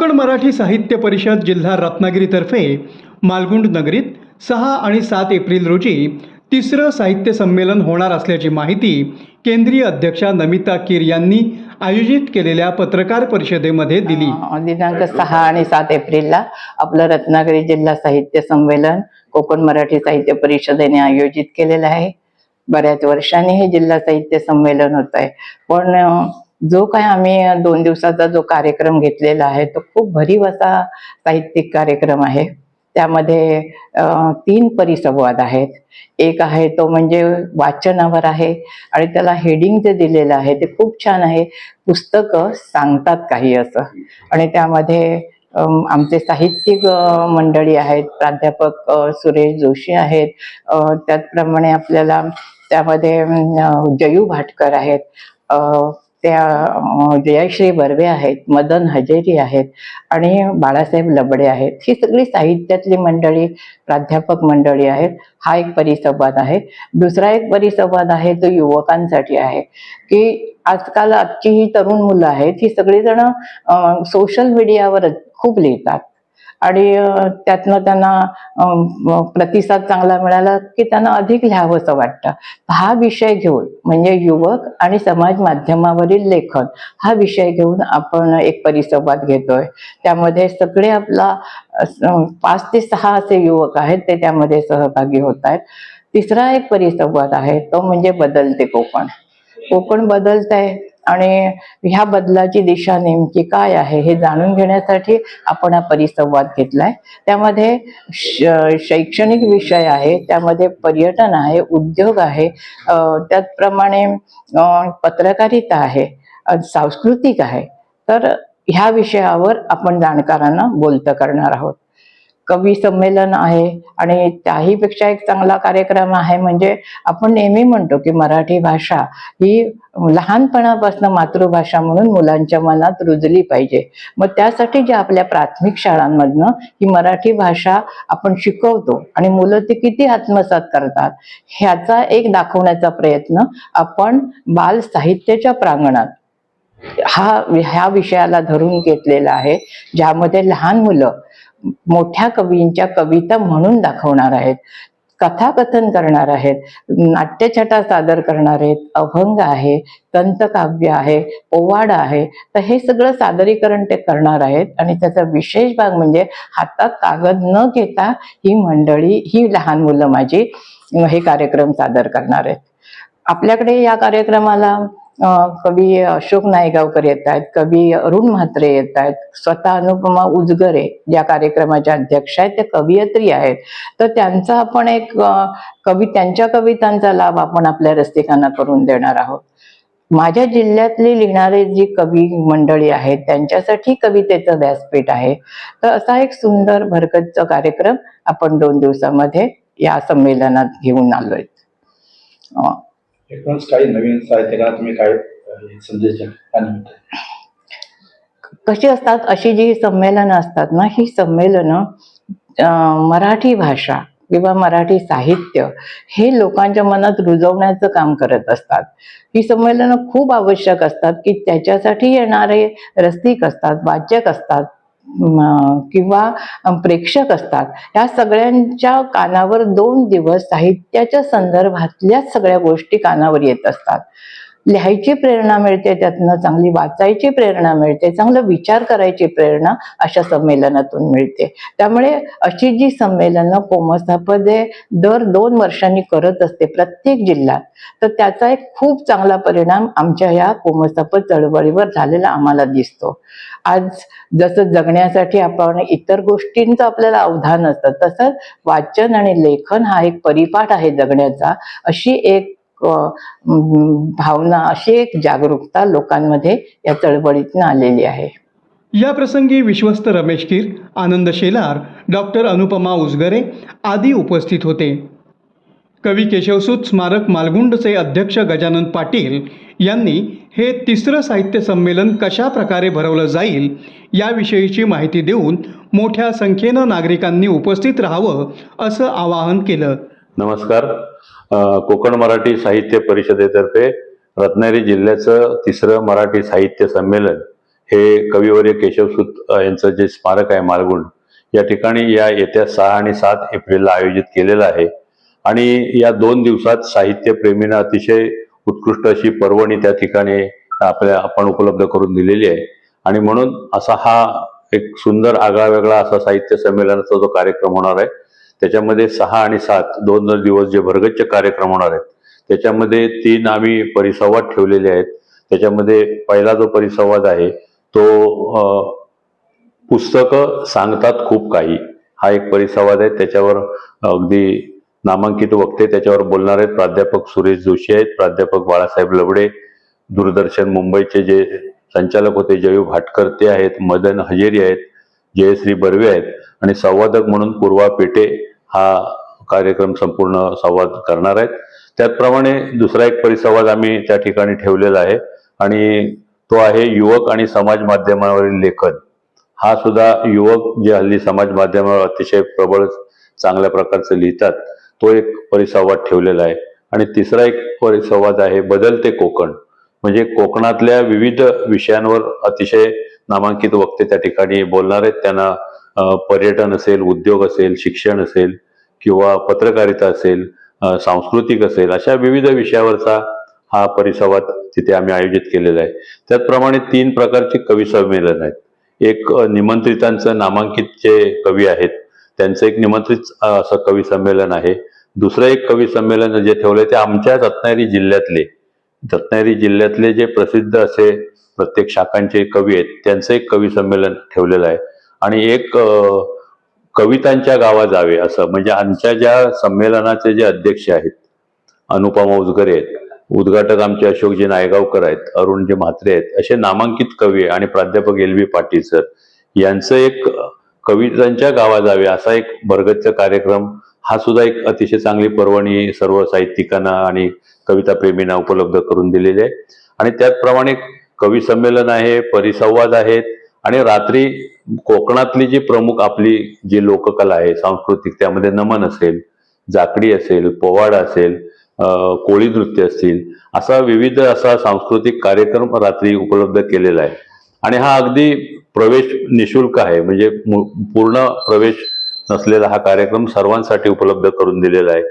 कोकण मराठी साहित्य परिषद जिल्हा रत्नागिरीतर्फे मालगुंड नगरीत 6 आणि 7 एप्रिल रोजी तिसरं साहित्य संमेलन होणार असल्याची माहिती केंद्रीय अध्यक्षा नमिता कीर यांनी आयोजित केलेल्या पत्रकार परिषदेमध्ये दिली। दिनांक 6 आणि 7 एप्रिलला आपलं रत्नागिरी जिल्हा साहित्य संमेलन कोकण मराठी साहित्य परिषदेने आयोजित केलेलं आहे। बऱ्याच वर्षांनी हे जिल्हा साहित्य संमेलन होत आहे, पण जो काय आम्ही 2 दिवसाचा जो कार्यक्रम घेतलेला आहे तो खूप भरीव असा साहित्यिक कार्यक्रम आहे। त्यामध्ये 3 परिसंवाद आहेत। एक आहे तो म्हणजे वाचनावर आहे आणि त्याला हेडिंग जे दिलेलं आहे ते खूप छान आहे, पुस्तकं सांगतात काही असं। आणि त्यामध्ये आमचे साहित्यिक मंडळी आहेत, प्राध्यापक सुरेश जोशी आहेत, त्याचप्रमाणे आपल्याला त्यामध्ये जयू भाटकर आहेत, त्या जयश्री बर्वे आहेत, मदन हजेरी आहेत आणि बाळासाहेब लबडे आहेत। ही सगळी साहित्यातली मंडळी, प्राध्यापक मंडळी आहेत। हा एक परिसंवाद आहे। दुसरा एक परिसंवाद आहे तो युवकांसाठी आहे की आजकाल आजची ही तरुण मुलं आहेत, ही सगळीजण सोशल मीडियावर खूप लिहितात आणि त्यातनं त्यांना प्रतिसाद चांगला मिळाला की त्यांना अधिक लिहावंसं वाटतं। हा विषय घेऊन म्हणजे युवक आणि समाज माध्यमावरील लेखन हा विषय घेऊन आपण एक परिसंवाद घेतोय। त्यामध्ये सगळे आपला 5 ते 6 असे युवक आहेत ते त्यामध्ये सहभागी होत आहेत। तिसरा एक परिसंवाद आहे तो म्हणजे बदलते कोकण। कोकण बदलत आहे आणि ह्या बदलाची दिशा नेमकी काय आहे हे जाणून घेण्यासाठी आपण हा परिसंवाद घेतलाय। त्यामध्ये शैक्षणिक विषय आहे, त्यामध्ये पर्यटन आहे, उद्योग आहे, त्याचप्रमाणे पत्रकारिता आहे, सांस्कृतिक आहे। तर ह्या विषयावर आपण जाणकारांना बोलतं करणार आहोत। कवी संमेलन आहे आणि त्याहीपेक्षा एक चांगला कार्यक्रम आहे म्हणजे आपण नेहमी म्हणतो की मराठी भाषा ही लहानपणापासून मातृभाषा म्हणून मुलांच्या मनात रुजली पाहिजे। मग त्यासाठी जे आपल्या प्राथमिक शाळांमधनं ही मराठी भाषा आपण शिकवतो आणि मुलं ती किती आत्मसात करतात ह्याचा एक दाखवण्याचा प्रयत्न आपण बाल साहित्याच्या प्रांगणात ह्या विषयाला धरून घेतलेला आहे, ज्यामध्ये लहान मुलं मोठ्या कवींच्या कविता म्हणून दाखवणार आहेत, कथाकथन करणार आहेत, नाट्यछटा सादर करणार आहेत, अभंग आहे, दंतकाव्य आहे, पोवाडा आहे। तर हे सगळं सादरीकरण ते करणार आहेत आणि त्याचा विशेष भाग म्हणजे हातात कागद न घेता ही मंडळी, ही लहान मुलं माझी हे कार्यक्रम सादर करणार आहेत। आपल्याकडे या कार्यक्रमाला कवी अशोक नायगावकर येत आहेत, कवी अरुण म्हात्रे येत आहेत, स्वतः अनुपमा उजगरे ज्या कार्यक्रमाच्या अध्यक्ष आहेत त्या कवयित्री आहेत। तर त्यांचा आपण एक त्यांच्या कवितांचा लाभ आपण आपल्या रसिकांना करून देणार आहोत। माझ्या जिल्ह्यातली लिहिणारे जी कवी मंडळी आहेत त्यांच्यासाठी कवितेचं व्यासपीठ आहे। तर असा एक सुंदर भरगच्च कार्यक्रम आपण 2 दिवसामध्ये या संमेलनात घेऊन आलोय। एकूणच काही नवीन साहित्यकार तुम्ही काय संदेश द्याल? कशी असतात अशी जी संमेलनं असतात ना, ही संमेलनं मराठी भाषा किंवा मराठी साहित्य हे लोकांच्या मनात रुजवण्याचं काम करत असतात। ही संमेलनं खूप आवश्यक असतात की त्याच्यासाठी येणारे रसिक असतात, वाचक असतात किंवा प्रेक्षक असतात, या सगळ्यांच्या कानावर 2 दिवस साहित्याच्या संदर्भातल्या सगळ्या गोष्टी कानावर येत असतात। लिहायची प्रेरणा मिळते, त्यातनं चांगली वाचायची प्रेरणा मिळते, चांगलं विचार करायची प्रेरणा अशा संमेलनातून मिळते। त्यामुळे अशी जी संमेलनं कोमसापदे दर 2 वर्षांनी करत असते प्रत्येक जिल्ह्यात, तर त्याचा एक खूप चांगला परिणाम आमच्या या कोमसापद चळवळीवर झालेला आम्हाला दिसतो। आज जसं जगण्यासाठी आपण इतर गोष्टींचं आपल्याला अवधान असतं, तसंच वाचन आणि लेखन हा एक परिपाठ आहे जगण्याचा, अशी एक भावना, अशी एक जागरूकता लोकांमध्ये या चळवळीतून आलेली आहे। या प्रसंगी विश्वस्त रमेश कीर, आनंद शेलार, डॉक्टर अनुपमा उजगरे आदी उपस्थित होते। कवी केशवसूत स्मारक मालगुंडचे अध्यक्ष गजानन पाटील यांनी हे तिसरं साहित्य संमेलन कशा प्रकारे भरवलं जाईल याविषयीची माहिती देऊन मोठ्या संख्येनं नागरिकांनी उपस्थित राहावं असं आवाहन केलं। नमस्कार। कोकण मराठी साहित्य परिषदेतर्फे रत्नागिरी जिल्ह्याचं तिसरं मराठी साहित्य संमेलन हे कविवर्य केशवसूत यांचं जे स्मारक आहे मालगुंड या ठिकाणी या येत्या 6 आणि 7 एप्रिलला आयोजित केलेलं आहे. आणि या 2 दिवसात साहित्यप्रेमींना अतिशय उत्कृष्ट अशी पर्वणी त्या ठिकाणी आपण उपलब्ध करून दिलेली आहे. आणि म्हणून असा हा एक सुंदर आगळा वेगळा असा साहित्य संमेलनाचा जो कार्यक्रम होणार आहे, त्याच्यामध्ये 6 आणि 7 दोन दिवस जे भरगच्च कार्यक्रम होणार आहेत, त्याच्यामध्ये 3 आम्ही परिसंवाद ठेवलेले आहेत. त्याच्यामध्ये पहिला जो परिसंवाद आहे तो पुस्तकं सांगतात खूप काही, हा एक परिसंवाद आहे. त्याच्यावर अगदी नामांकित वक्ते त्याच्यावर बोलणार आहेत. प्राध्यापक सुरेश जोशी आहेत, प्राध्यापक बाळासाहेब लबडे, दूरदर्शन मुंबईचे जे संचालक होते जयू भाटकर ते आहेत, मदन हजेरी आहेत, जयश्री बर्वे आहेत आणि संवादक म्हणून पूर्वा पेटे हा कार्यक्रम संपूर्ण संवाद करणार आहेत. त्याचप्रमाणे दुसरा एक परिसंवाद आम्ही त्या ठिकाणी ठेवलेला आहे आणि तो आहे युवक आणि समाज माध्यमावरील लेखन. हा सुद्धा युवक जे हल्ली समाज माध्यमावर अतिशय प्रबळ चांगल्या प्रकारचं लिहितात, तो एक परिसंवाद ठेवलेला आहे. आणि तिसरा एक परिसंवाद आहे बदलते कोकण, म्हणजे कोकणातल्या विविध विषयांवर अतिशय नामांकित वक्ते त्या ठिकाणी बोलणार आहेत. त्यांना पर्यटन असेल, उद्योग असेल, शिक्षण असेल किंवा पत्रकारिता असेल, सांस्कृतिक असेल, अशा विविध विषयावरचा हा परिसंवाद तिथे आम्ही आयोजित केलेला आहे. त्याचप्रमाणे 3 प्रकारचे कवी संमेलन आहेत. एक निमंत्रितांचं नामांकित जे कवी आहेत त्यांचं एक निमंत्रित असं कवी संमेलन आहे. दुसरं एक कवी संमेलन जे ठेवलंय ते आमच्या रत्नागिरी जिल्ह्यातले जे प्रसिद्ध असे प्रत्येक शाखांचे कवी आहेत त्यांचं एक कवी संमेलन ठेवलेलं आहे. आणि एक कवितांच्या गावा जावे असं, म्हणजे आमच्या ज्या संमेलनाचे जे अध्यक्ष आहेत अनुपमा उजगरे आहेत, उद्घाटक आमचे अशोकजी नायगावकर आहेत, अरुणजी म्हात्रे आहेत, असे नामांकित कवी आणि प्राध्यापक LV पाटील सर यांचं एक कवितांच्या गावा जावे असा एक भरगच्च कार्यक्रम, हा सुद्धा एक अतिशय चांगली पर्वणी सर्व साहित्यिकांना आणि कविता प्रेमींना उपलब्ध करून दिलेली आहे. आणि त्याचप्रमाणे कवी संमेलन आहे, परिसंवाद आहेत आणि रात्री कोकणातली जी प्रमुख आपली जी लोककला आहे सांस्कृतिक, त्यामध्ये नमन असेल, जाकडी असेल, पोवाडा असेल, कोळी नृत्य असतील, असा विविध असा सांस्कृतिक कार्यक्रम रात्री उपलब्ध केलेला आहे. आणि हा अगदी प्रवेश निशुल्क आहे, म्हणजे पूर्ण प्रवेश नसलेला हा कार्यक्रम सर्वांसाठी उपलब्ध करून दिलेला आहे.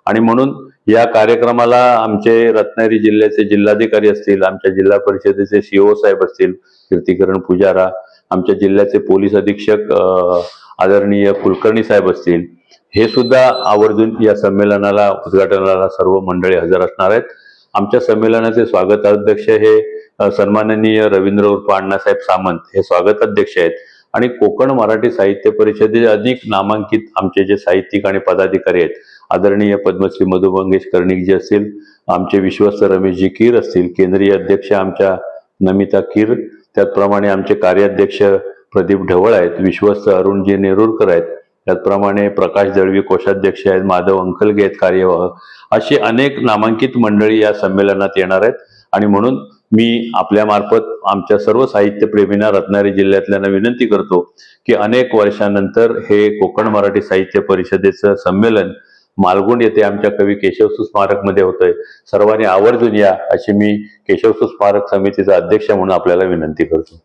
आणि म्हणून या कार्यक्रमाला आमचे रत्नागिरी जिल्ह्याचे जिल्हाधिकारी असतील, आमच्या जिल्हा परिषदेचे CO साहेब असतील कीर्तिकरण पुजारा, आमच्या जिल्ह्याचे पोलीस अधीक्षक आदरणीय कुलकर्णी साहेब असतील, हे सुद्धा आवर्जून या संमेलनाला उद्घाटनाला सर्व मंडळी हजर असणार आहेत. आमच्या संमेलनाचे स्वागताध्यक्ष हे सन्माननीय रवींद्र उर्फ अण्णासाहेब सामंत हे स्वागताध्यक्ष आहेत. आणि कोकण मराठी साहित्य परिषदेचे अधिक नामांकित आमचे जे साहित्यिक आणि पदाधिकारी आहेत, आदरणीय पद्मश्री मधु मंगेश कर्णिकजी असतील, आमचे विश्वस्त रमेशजी कीर असतील, केंद्रीय अध्यक्ष आमच्या नमिता कीर, त्याचप्रमाणे आमचे कार्याध्यक्ष प्रदीप ढवळ आहेत, विश्वस्त अरुणजी नेरुरकर आहेत, त्याचप्रमाणे प्रकाश दळवी कोषाध्यक्ष आहेत, माधव अंकलगे आहेत कार्यवाह, अशी अनेक नामांकित मंडळी या संमेलनात येणार आहेत. आणि म्हणून मी आपल्यामार्फत आमच्या सर्व साहित्यप्रेमींना रत्नागिरी जिल्ह्यातल्यांना विनंती करतो की अनेक वर्षानंतर हे कोकण मराठी साहित्य परिषदेचं संमेलन मालगुंड येथे आमच्या कवी केशवसूत स्मारकमध्ये होतंय. सर्वांनी आवर्जून या अशी मी केशवसूत स्मारक समितीचा अध्यक्ष म्हणून आपल्याला विनंती करतो.